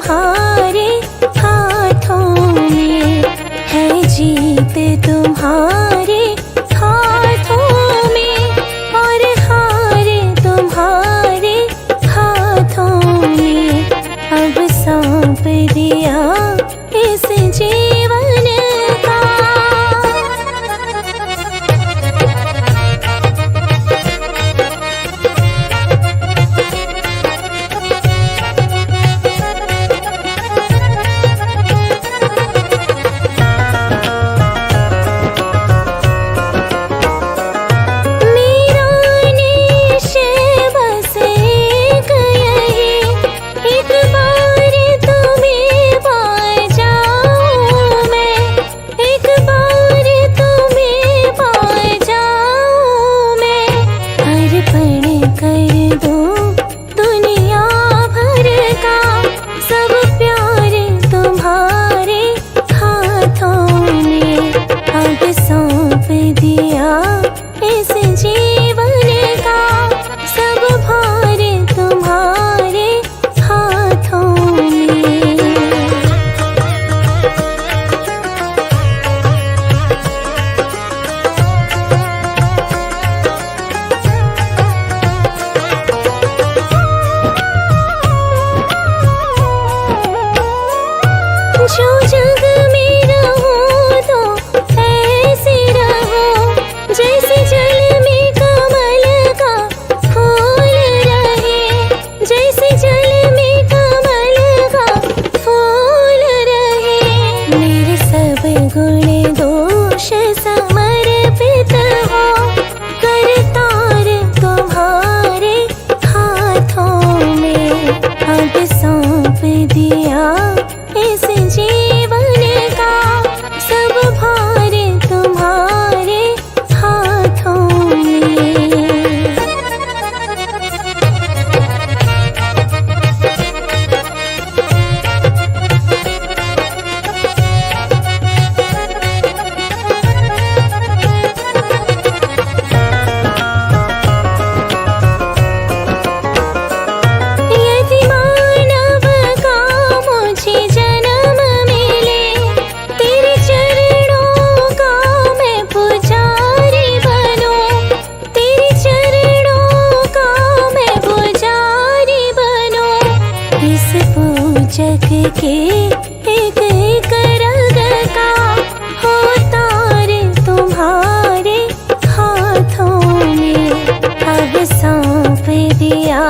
तुम्हारे हाथों में है, जीत तुम्हारे हाथों में और हार तुम्हारे हाथों में। अब सौंप दिया इस जीवन का। जो जग में रहो तो ऐसे रहो, जैसे जल में कमल का फूल रहे, जैसे जल में कमल का फूल रहे। मेरे सब गुण दोष समर्पित हो, करतार तुम्हारे हाथों में। अब सौंप दिया इस जीवन का, सब भार तुम्हारे हाथों में। पूजक के एक एक रग का हो तार तुम्हारे हाथों में। अब सौंप दिया